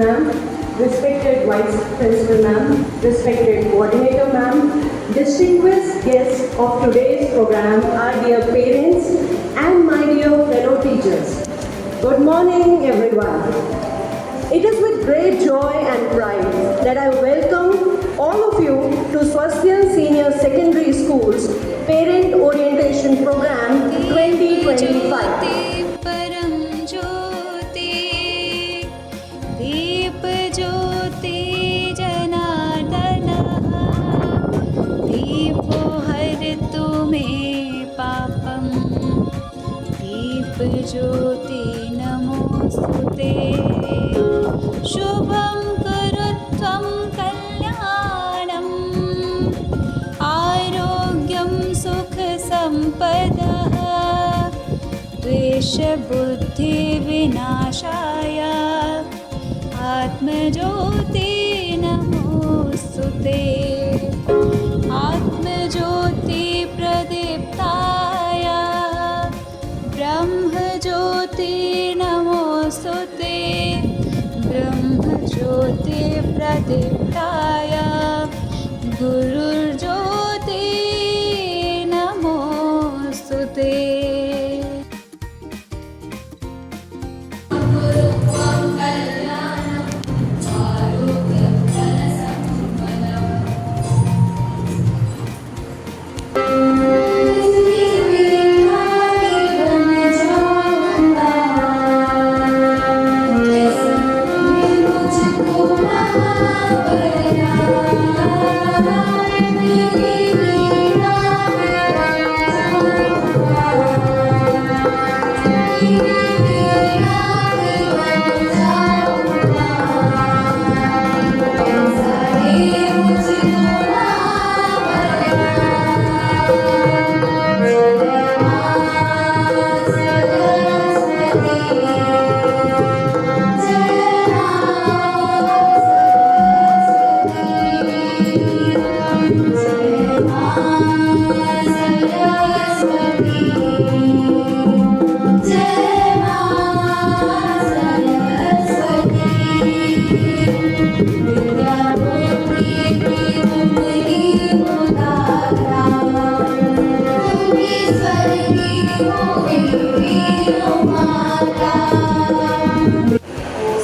ma'am, respected Vice Principal ma'am, respected Coordinator ma'am, distinguished guests of today's program, our dear parents and my dear fellow teachers. Good morning everyone. It is with great joy and pride that I welcome all of you to Swasthya Senior Secondary School's Parent Orientation Program 2025. ज्योति नमोस्तुते शुभं करुत्वं कल्याणम् आरोग्यं सुखसम्पदः द्वेषबुद्धि विनाशाय आत्मज्योति नमोस्तुते आत्मज्योति प्रदीप्ताय ब्रह्मज्योति नमोस्तुते ब्रह्मज्योति प्रदीप्ताय गुरुर्ज्योति नमोस्तुते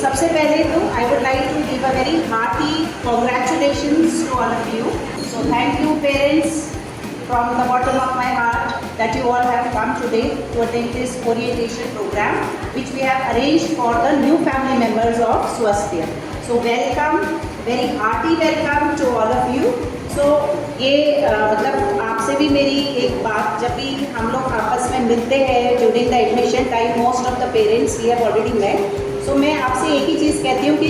सबसे पहले तो I would like to give a very hearty congratulations to all of you. So thank you parents from the bottom of my heart that you all have come today to attend this orientation program which we have arranged for the new family members of Swasthya. So welcome, very hearty welcome to all of you. So ये मतलब आपसे भी मेरी एक बात, जब भी हम लोग आपस में मिलते हैं during the admission time, most of the parents we have already met. So मैं आपसे एक ही चीज़ कहती हूँ कि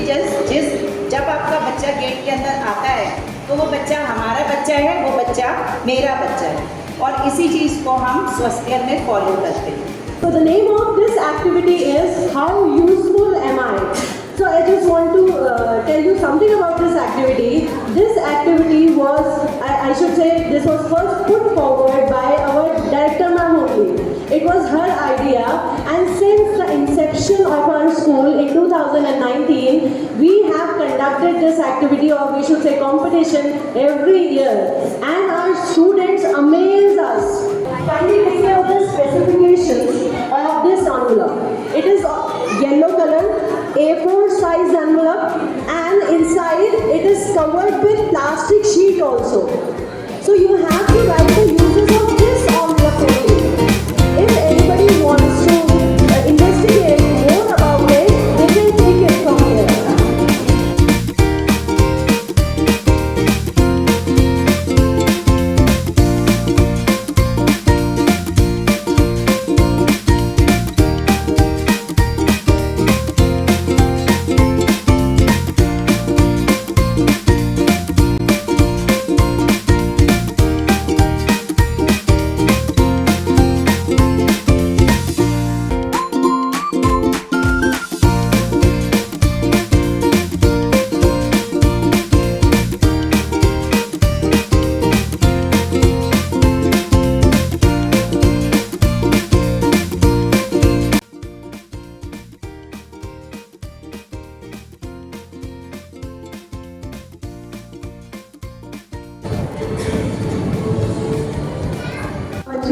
जब आपका बच्चा गेट के अंदर आता है तो वो बच्चा हमारा बच्चा है, वो बच्चा मेरा बच्चा है, और इसी चीज़ को हम स्वास्थ्य में फॉलो करते हैं. So the name of this activity is How Useful Am I? So I just want to tell you something about this activity. This activity was, I should say, this was first put forward by our director ma'am only. It was her idea, and since the inception of our school in 2019, we have conducted this activity, or we should say competition, every year, and our students amaze us. Kindly take care of the specifications of this envelope. It is yellow color, A4 size envelope, and inside it is covered with plastic sheet also. So you have to write the uses of this envelope only. If anybody wants to investigate more about it, they will take it from here.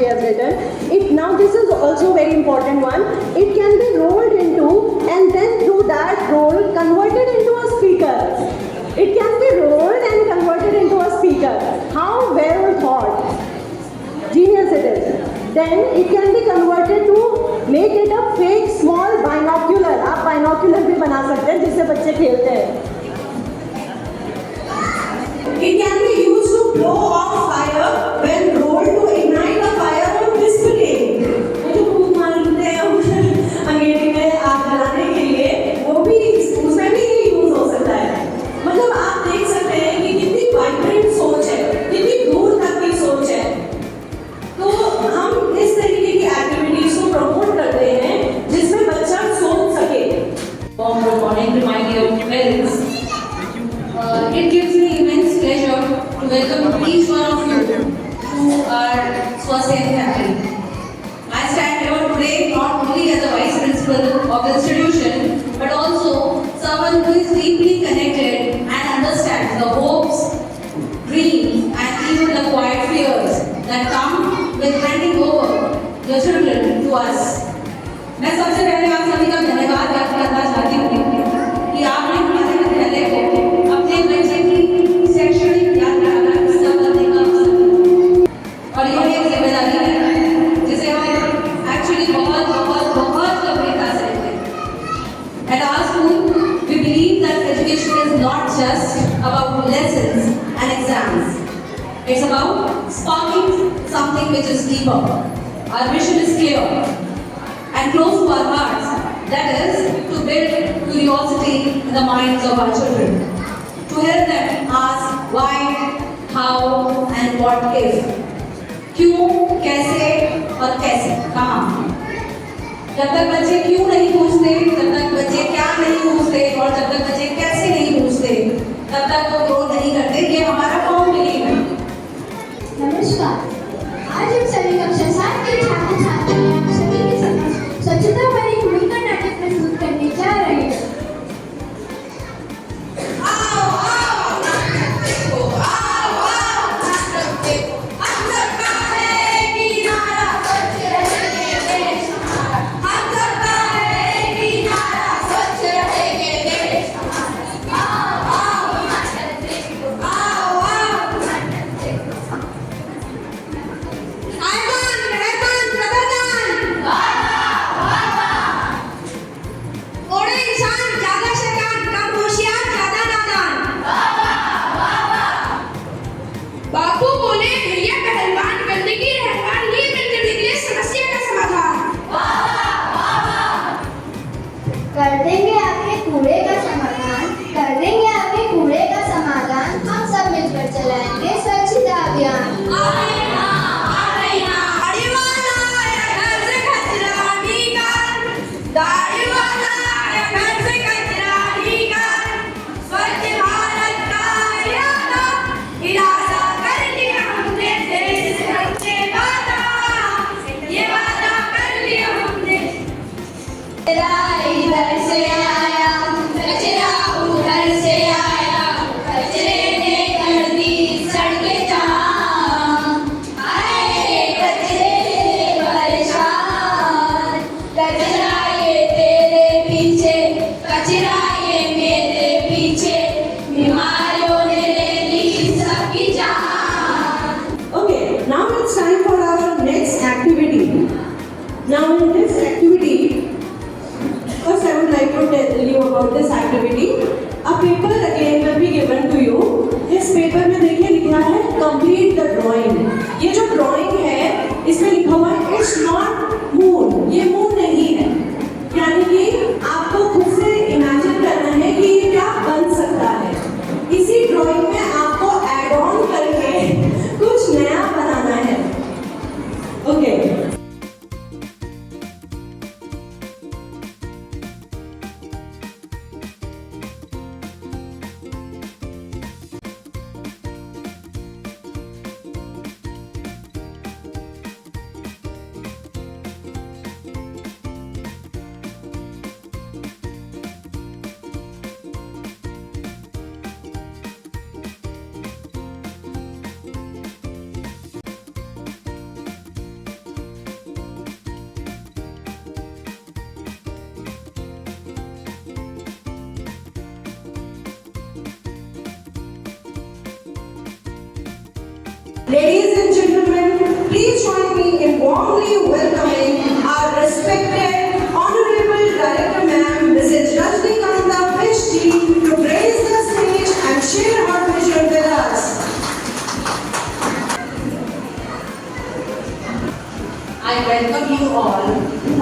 she has written. It now this is also very important one. It can be rolled into and then through that roll converted into a speaker. It can be rolled and converted into a speaker. How well thought. Genius it is. Then it can be converted to make it a fake small binocular. आप binocular भी बना सकते हैं जिससे बच्चे खेलते हैं. It can be used to blow off fire when rolled to ignite a fire on display. जो फूंक मारते हैं अंगेठी में आग जलाने के लिए वो भी उसमें भी ये यूज हो सकता है. मतलब आप देख सकते हैं कि कितनी वाइब्रेंट सोच है, कितनी दूर तक की सोच है. तो हम इस तरीके की एक्टिविटीज को प्रमोट करते हैं जिसमें बच्चा सोच सके. Good morning to my dear parents. It gives me immense pleasure to welcome each one of you to our Swasthya family. I stand here today not only as a vice principal of the institution, but also someone who is deeply connected and understands the hopes, dreams, and even the quiet fears that come with handing over your children to us. मैं सबसे पहले आप सभी का धन्यवाद व्यक्त करना चाहती हूँ कि आपने हमारे विद्यालय को अपने बच्चे की शैक्षणिक यात्रा का हिस्सा बनने का अवसर, और यह एक जिम्मेदारी है जिसे हम एक्चुअली बहुत बहुत बहुत गंभीरता से लेते हैं. At our school, we believe that education is not just about lessons and exams. It's about sparking something which is deeper. Our mission is clear and close to our hearts, that is, to build curiosity in the minds of our children, to help them ask why, how and what if. क्यों, कैसे और कैसे, कहाँ. जब तक बच्चे क्यों नहीं पूछते, जब तक बच्चे क्या नहीं पूछते और जब तक बच्चे कैसे नहीं पूछते, तब तक वो ग्रो नहीं करते. ये हमारा फॉर्म बिलीव है. नमस्कार. आज हम सभी कक्षा 7 के छात्र छात्राएं आप सभी के समक्ष स्वच्छता पर एक नुक्कड़ नाटक प्रस्तुत करने जा रहे हैं. कर देंगे आपके कूड़े का समाधान, कर देंगे आपके कूड़े का समाधान. हम सब मिलकर चलाएंगे स्वच्छता अभियान. Now in this activity, first I would like to tell you about this activity. A paper again will be given to you. इस पेपर में देखिए लिखा है complete the drawing. ये जो drawing है इसमें लिखा हुआ है it's not moon. ये moon नहीं है. यानी कि आपको खुद से imagine करना है कि ये क्या बन सकता है. इसी drawing में आपको add on करके कुछ नया बनाना है. Okay. Ladies and gentlemen, please join me in warmly welcoming our respected Honorable Director Ma'am, Mrs. Rajnikanta PhD, to grace the stage and share her vision with us. I welcome you all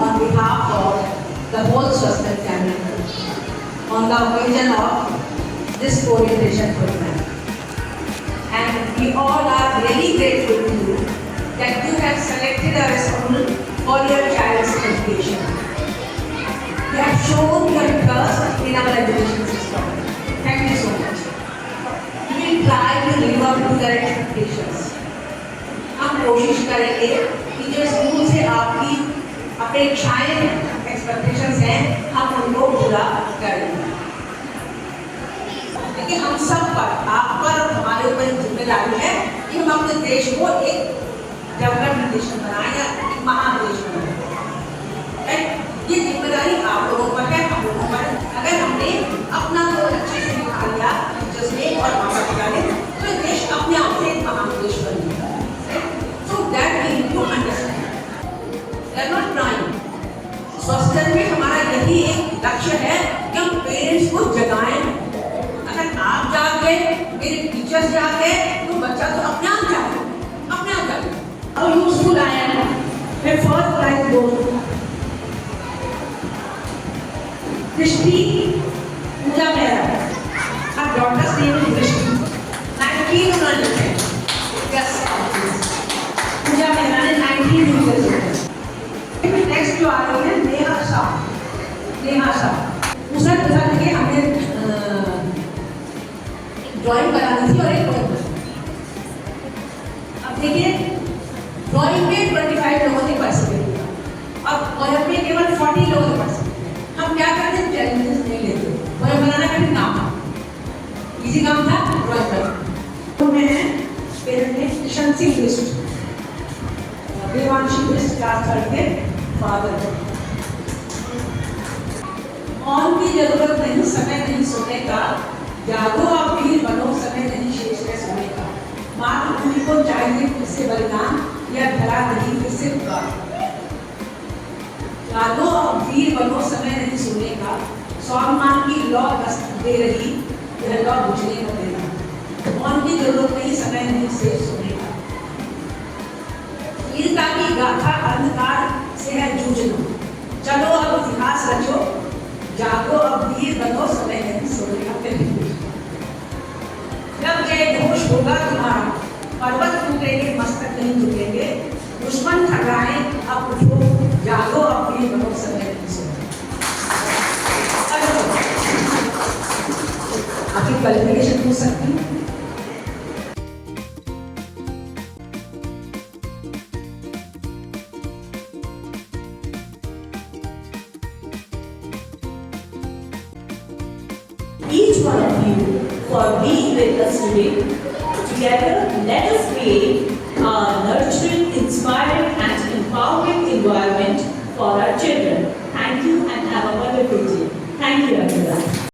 on behalf of the whole Swasthya family on the occasion of this orientation program. And we all are really grateful to you that you have selected our school for your child's education. You have shown your trust in our education system. Thank you so much. We will try to live up to their expectations. हम कोशिश करेंगे कि जो school से आपकी अपेक्षाएं expectations हैं हम उनको पूरा करेंगे। लेकिन हम सब पर, आप पर और हमारे ऊपर एक जिम्मेदारी है कि हम अपने देश को एक डेवलप्ड नेशन बनाएं या एक महान देश बनाएं। ये जिम्मेदारी आप लोगों पर है, हम लोगों पर। अगर हमने अपना तो अच्छे से निकाल लिया टीचर्स ने और माता पिता ने, तो ये देश अपने आप से एक महान देश बन गया। So that we need to understand. We are not trying. स्वास्थ्य में हमारा यही एक लक्ष्य है कि हम पेरेंट्स को जगाएं। अगर आप जाग गए, मेरे टीचर्स जाग गए, तो बच्चा तो अपने आप जागे, अपने आप जागे। How useful I am. My first prize goes to Krishti Pooja Mehra. Her daughter's name is Krishti. 19 उन्होंने लिखे। Yes. पूजा मेहरा ने 19 यूजर्स हैं। नेक्स्ट जो आ रही है नेहा शाह। नेहा शाह उसका रिजल्ट देखिए, हमने ड्राइंग करानी थी और एक पोएम। अब देखिए ड्राइंग में 25 लोगों ने पार्टिसिपेट किया और पोएम में केवल 40 लोगों ने पार्टिसिपेट। हम क्या करते हैं, चैलेंजेस नहीं लेते। पोएम बनाना कठिन काम था, इजी काम था ड्राइंग करना। तो मैं पेरेंट ने Kishan Singh list Devanshi list class करके फादर और की जरूरत नहीं, समय नहीं सोने का, जागो आप वीर बनो, समय नहीं शेष है सोने का। मातृभूमि को चाहिए फिर से बलिदान, या धरा नहीं फिर से पुकार। जागो आप वीर बनो, समय नहीं सोने का, स्वाभिमान की लौ दस्तक दे रही, यह लौ बुझने को देना। मौन की जरूरत नहीं, समय नहीं शेष सोने का। वीरता की गाथा अंधकार से है जूझना, चलो अब इतिहास रचो, जागो अब वीर बनो, समय नहीं सोने का। जब जय घोष होगा तुम्हारा, पर्वत टूटेंगे मस्तक नहीं झुकेंगे, दुश्मन ठगाए अब उठो, जागो अब वीर बनो, समय नहीं सोने का। आपकी क्वालिफिकेशन पूछ सकती हूँ? Each one of you for being with us today. Together, let us create a nurturing